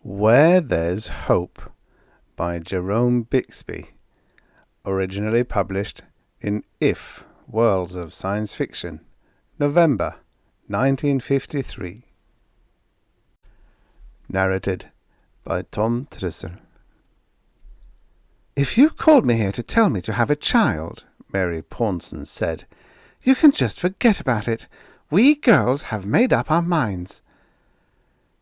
Where There's Hope by Jerome Bixby, originally published in If, Worlds of Science Fiction, November 1953. Narrated by Tom Trussel. "If you called me here to tell me to have a child," Mary Pornson said, "you can just forget about it. We girls have made up our minds."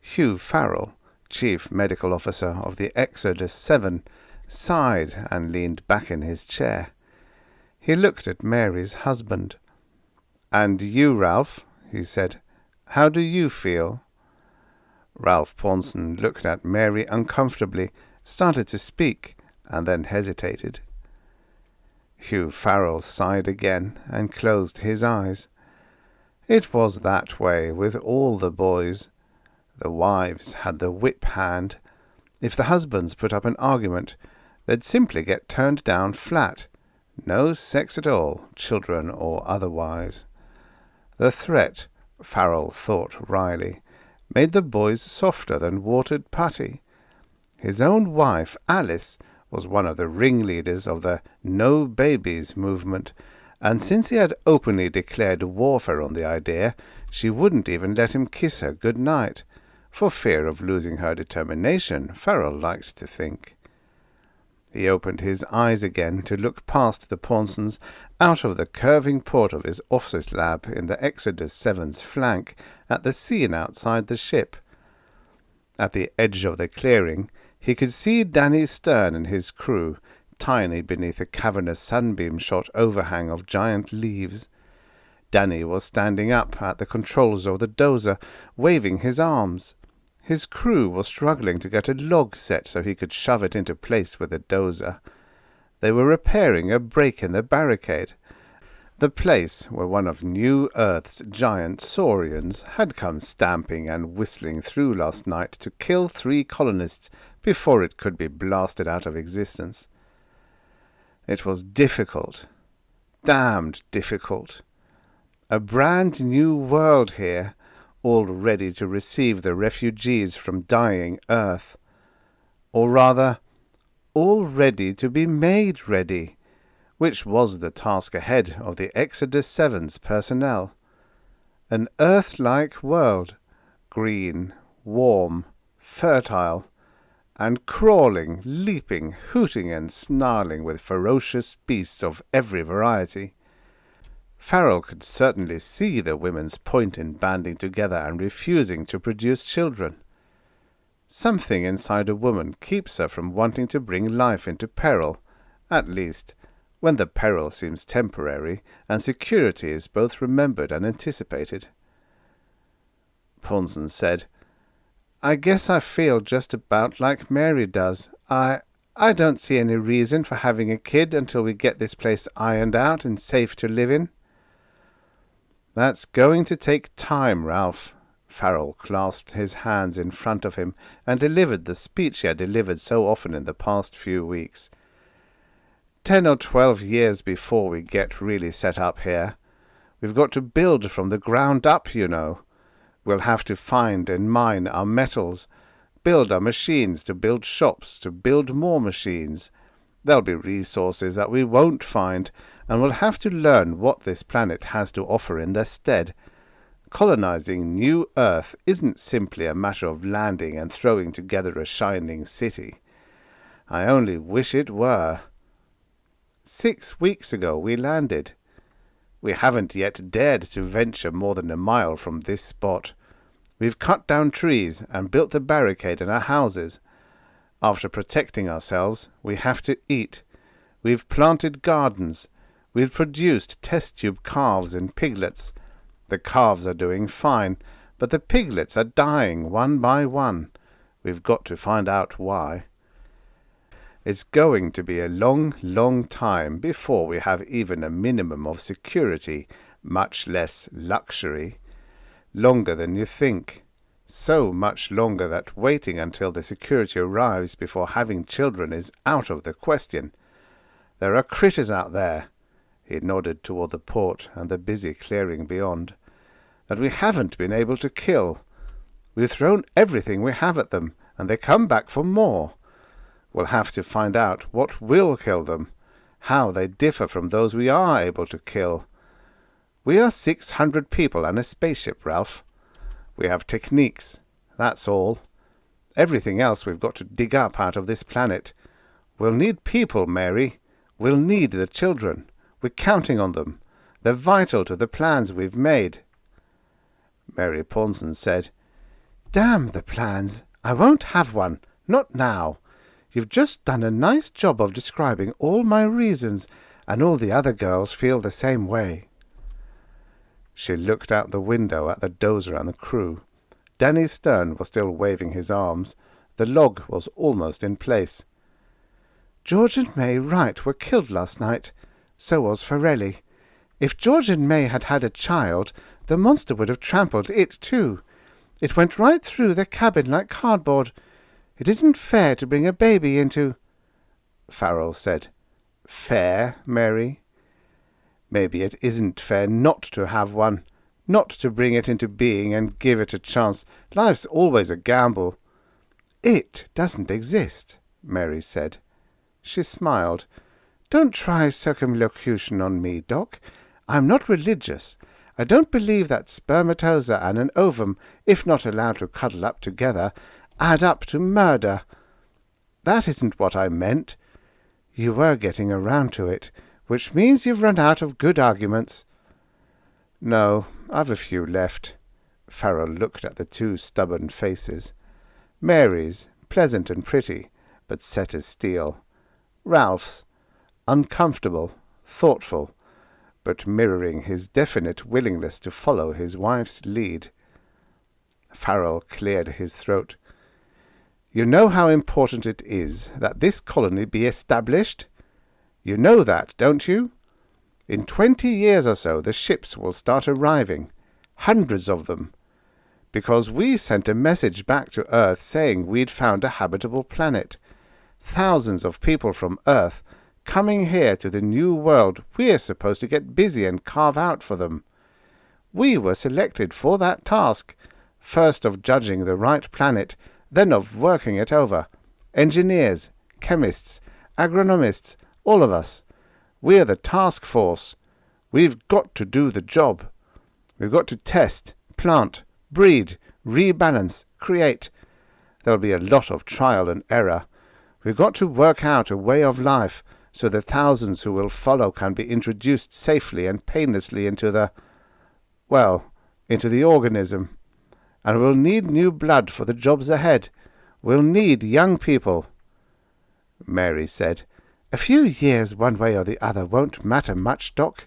Hugh Farrell, Chief Medical Officer of the Exodus 7, sighed and leaned back in his chair. He looked at Mary's husband. "And you, Ralph," he said, "how do you feel?" Ralph Pornson looked at Mary uncomfortably, started to speak, and then hesitated. Hugh Farrell sighed again and closed his eyes. It was that way with all the boys. The wives had the whip hand. If the husbands put up an argument, they'd simply get turned down flat. No sex at all, children or otherwise. The threat, Farrell thought wryly, made the boys softer than watered putty. His own wife, Alice, was one of the ringleaders of the No Babies movement, and since he had openly declared warfare on the idea, she wouldn't even let him kiss her good night, for fear of losing her determination, Farrell liked to think. He opened his eyes again to look past the Pornsons out of the curving port of his office lab in the Exodus 7's flank at the scene outside the ship. At the edge of the clearing, he could see Danny Stern and his crew, tiny beneath a cavernous sunbeam-shot overhang of giant leaves. Danny was standing up at the controls of the dozer, waving his arms. His crew was struggling to get a log set so he could shove it into place with the dozer. They were repairing a break in the barricade, the place where one of New Earth's giant saurians had come stamping and whistling through last night to kill 3 colonists before it could be blasted out of existence. It was difficult, damned difficult. A brand new world here, all ready to receive the refugees from dying Earth. Or rather, all ready to be made ready, which was the task ahead of the Exodus 7's personnel. An Earth-like world, green, warm, fertile, and crawling, leaping, hooting and snarling with ferocious beasts of every variety. Farrell could certainly see the women's point in banding together and refusing to produce children. Something inside a woman keeps her from wanting to bring life into peril, at least when the peril seems temporary and security is both remembered and anticipated. Pornson said, "I guess I feel just about like Mary does. I don't see any reason for having a kid until we get this place ironed out and safe to live in." "That's going to take time, Ralph." Farrell clasped his hands in front of him and delivered the speech he had delivered so often in the past few weeks. 10 or 12 years before we get really set up here. We've got to build from the ground up, you know. We'll have to find and mine our metals, build our machines to build shops, to build more machines. There'll be resources that we won't find, and we'll have to learn what this planet has to offer in their stead. Colonizing New Earth isn't simply a matter of landing and throwing together a shining city. I only wish it were. 6 weeks ago we landed. We haven't yet dared to venture more than a mile from this spot. We've cut down trees and built the barricade in our houses. After protecting ourselves, we have to eat. We've planted gardens. We've produced test-tube calves and piglets. The calves are doing fine, but the piglets are dying one by one. We've got to find out why. It's going to be a long, long time before we have even a minimum of security, much less luxury. Longer than you think. So much longer that waiting until the security arrives before having children is out of the question. There are critters out there," he nodded toward the port and the busy clearing beyond, "that we haven't been able to kill. We've thrown everything we have at them, and they come back for more. We'll have to find out what will kill them, how they differ from those we are able to kill. We are 600 people and a spaceship, Ralph. We have techniques, that's all. Everything else we've got to dig up out of this planet. We'll need people, Mary. We'll need the children. We're counting on them. They're vital to the plans we've made. Mary Pornson said, "Damn the plans. I won't have one. Not now. You've just done a nice job of describing all my reasons, and all the other girls feel the same way." She looked out the window at the dozer and the crew. Danny Stern was still waving his arms. The log was almost in place. "George and May Wright were killed last night. So was Forelli. If George and May had had a child, the monster would have trampled it too. It went right through their cabin like cardboard. It isn't fair to bring a baby into—" Farrell said, "Fair, Mary? Maybe it isn't fair not to have one, not to bring it into being and give it a chance. Life's always a gamble." "It doesn't exist," Mary said. She smiled. "Don't try circumlocution on me, Doc. I'm not religious. I don't believe that spermatoza and an ovum, if not allowed to cuddle up together, add up to murder. That isn't what I meant. You were getting around to it, which means you've run out of good arguments." "No, I've a few left." Farrell looked at the two stubborn faces. Mary's, pleasant and pretty, but set as steel. Ralph's, uncomfortable, thoughtful, but mirroring his definite willingness to follow his wife's lead. Farrell cleared his throat. "You know how important it is that this colony be established? You know that, don't you? In 20 years or so the ships will start arriving, hundreds of them, because we sent a message back to Earth saying we'd found a habitable planet. Thousands of people from Earth coming here to the new world we're supposed to get busy and carve out for them. We were selected for that task, first of judging the right planet, then of working it over. Engineers, chemists, agronomists, all of us. We're the task force. We've got to do the job. We've got to test, plant, breed, rebalance, create. There'll be a lot of trial and error. We've got to work out a way of life so the thousands who will follow can be introduced safely and painlessly into the organism. And we'll need new blood for the jobs ahead. We'll need young people." Mary said, "A few years one way or the other won't matter much, Doc.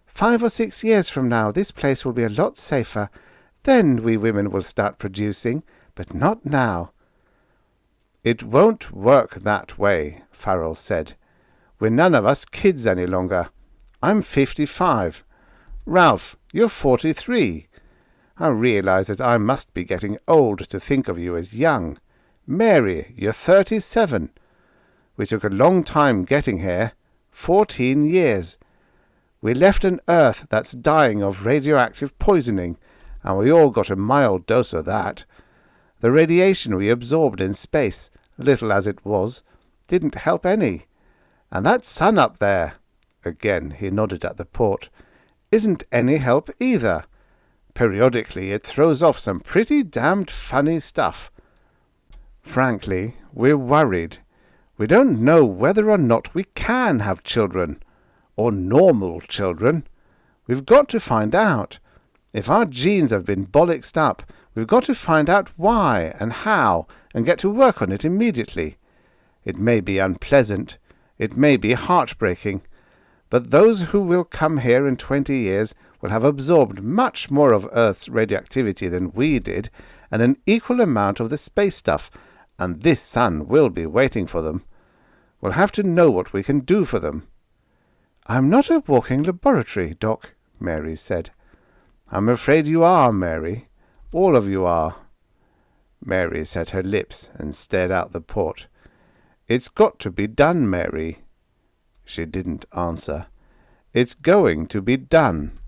5 or 6 years from now this place will be a lot safer. Then we women will start producing, but not now." "It won't work that way," Farrell said. "We're none of us kids any longer. I'm 55. Ralph, you're 43. I realize that I must be getting old to think of you as young. Mary, you're 37. We took a long time getting here, 14 years. We left an Earth that's dying of radioactive poisoning, and we all got a mild dose of that. The radiation we absorbed in space, little as it was, didn't help any. And that sun up there," again he nodded at the port, "isn't any help either. Periodically it throws off some pretty damned funny stuff. Frankly, we're worried. We don't know whether or not we can have children, or normal children. We've got to find out. If our genes have been bollocksed up, we've got to find out why and how, and get to work on it immediately. It may be unpleasant, it may be heartbreaking, but those who will come here in 20 years will have absorbed much more of Earth's radioactivity than we did, and an equal amount of the space stuff, and this sun will be waiting for them. We'll have to know what we can do for them." "I'm not a walking laboratory, Doc," Mary said. "I'm afraid you are, Mary. All of you are." Mary set her lips and stared out the port. "It's got to be done, Mary." She didn't answer. "It's going to be done."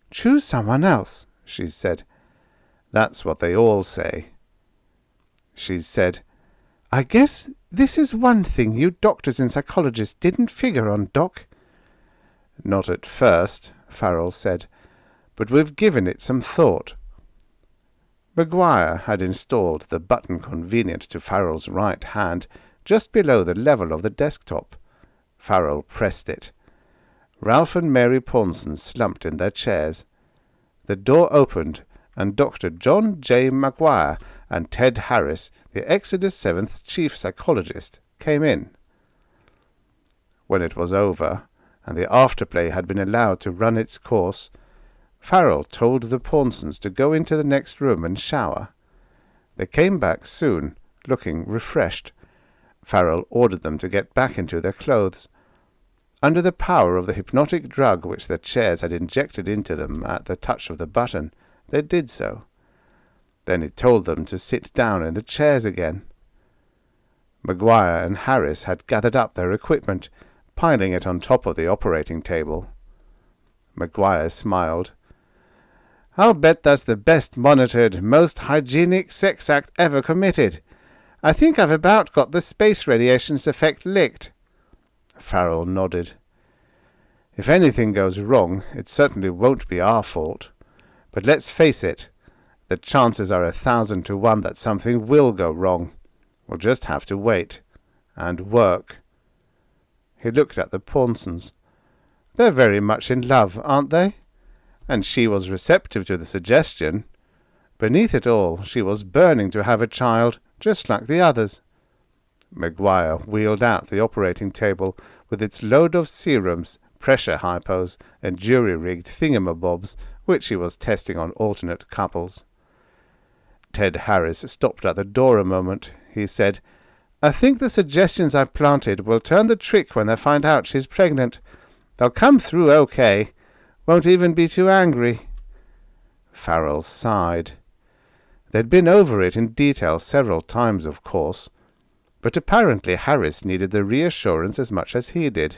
"Choose someone else," she said. "That's what they all say." She said, "I guess this is one thing you doctors and psychologists didn't figure on, Doc." "Not at first," Farrell said, "but we've given it some thought." Maguire had installed the button convenient to Farrell's right hand just below the level of the desktop. Farrell pressed it. Ralph and Mary Pawnson slumped in their chairs. The door opened, and Dr. John J. Maguire and Ted Harris, the Exodus 7th's chief psychologist, came in. When it was over, and the afterplay had been allowed to run its course, Farrell told the Pawnsons to go into the next room and shower. They came back soon, looking refreshed. Farrell ordered them to get back into their clothes. Under the power of the hypnotic drug which their chairs had injected into them at the touch of the button, they did so. Then he told them to sit down in the chairs again. Maguire and Harris had gathered up their equipment, piling it on top of the operating table. Maguire smiled. "I'll bet that's the best monitored, most hygienic sex act ever committed. I think I've about got the space radiations effect licked." Farrell nodded. "If anything goes wrong, it certainly won't be our fault. But let's face it, the chances are 1,000 to 1 that something will go wrong. We'll just have to wait. And work." He looked at the Pawnsons. "They're very much in love, aren't they?" And she was receptive to the suggestion. Beneath it all, she was burning to have a child, just like the others. Maguire wheeled out the operating table with its load of serums, pressure hypos, and jury-rigged thingamabobs, which he was testing on alternate couples. Ted Harris stopped at the door a moment. He said, "I think the suggestions I planted will turn the trick when they find out she's pregnant. They'll come through okay. Won't even be too angry." Farrell sighed. They'd been over it in detail several times, of course, but apparently Harris needed the reassurance as much as he did.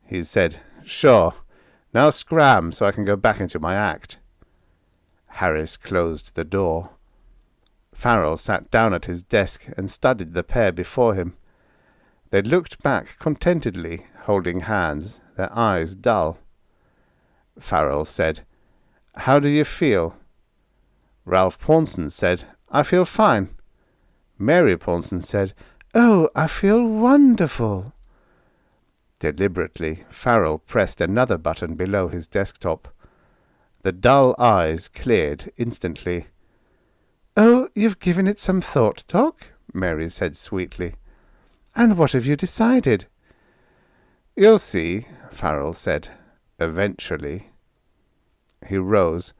He said, "Sure. Now scram so I can go back into my act." Harris closed the door. Farrell sat down at his desk and studied the pair before him. They looked back contentedly, holding hands, their eyes dull. Farrell said, "How do you feel?" Ralph Pawnson said, "I feel fine." Mary Pawnson said, "Oh, I feel wonderful." Deliberately, Farrell pressed another button below his desktop. The dull eyes cleared instantly. "Oh, you've given it some thought, Doc?" Mary said sweetly. "And what have you decided?" "You'll see," Farrell said. "Eventually." He rose.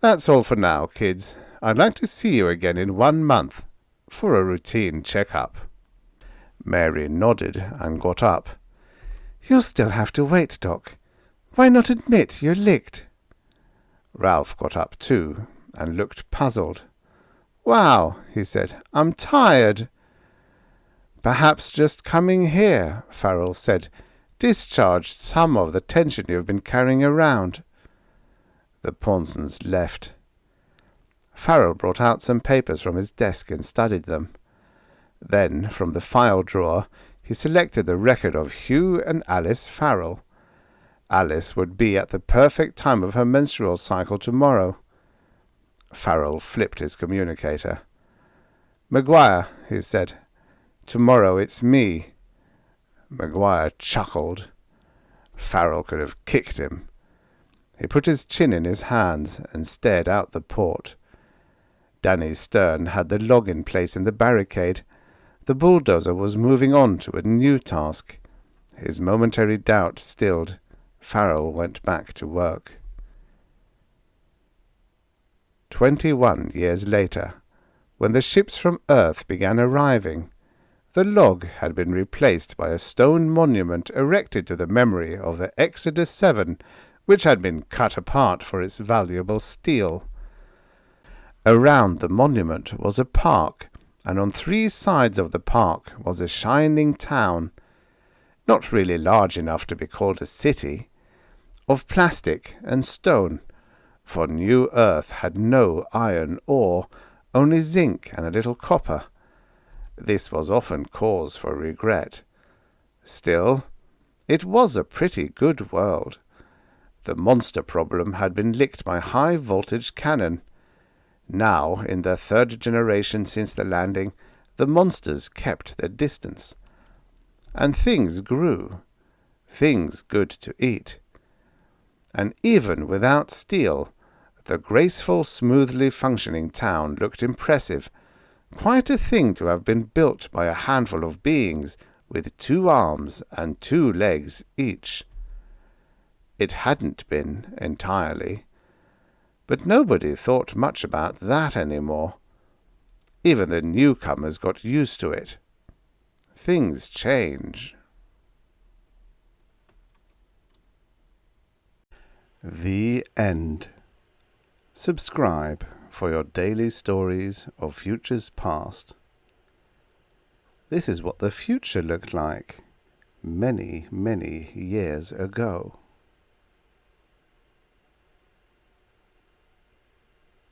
"That's all for now, kids. I'd like to see you again in 1 month, for a routine checkup." Mary nodded and got up. "You'll still have to wait, Doc. Why not admit you're licked?" Ralph got up too, and looked puzzled. "Wow," he said, "I'm tired." "Perhaps just coming here," Farrell said, "discharged some of the tension you've been carrying around." The Pawnsons left. Farrell brought out some papers from his desk and studied them. Then, from the file drawer, he selected the record of Hugh and Alice Farrell. Alice would be at the perfect time of her menstrual cycle tomorrow. Farrell flipped his communicator. "Maguire," he said, "tomorrow it's me." Maguire chuckled. Farrell could have kicked him. He put his chin in his hands and stared out the port. Danny Stern had the log in place in the barricade. The bulldozer was moving on to a new task. His momentary doubt stilled, Farrell went back to work. 21 years later, when the ships from Earth began arriving, the log had been replaced by a stone monument erected to the memory of the Exodus 7, which had been cut apart for its valuable steel. Around the monument was a park, and on 3 sides of the park was a shining town, not really large enough to be called a city, of plastic and stone, for New Earth had no iron ore, only zinc and a little copper. This was often cause for regret. Still, it was a pretty good world. The monster problem had been licked by high-voltage cannon. Now, in the third generation since the landing, the monsters kept their distance. And things grew. Things good to eat. And even without steel, the graceful, smoothly functioning town looked impressive. Quite a thing to have been built by a handful of beings with 2 arms and 2 legs each. It hadn't been entirely. But nobody thought much about that anymore. Even the newcomers got used to it. Things change. The end. Subscribe for your daily stories of futures past. This is what the future looked like many, many years ago.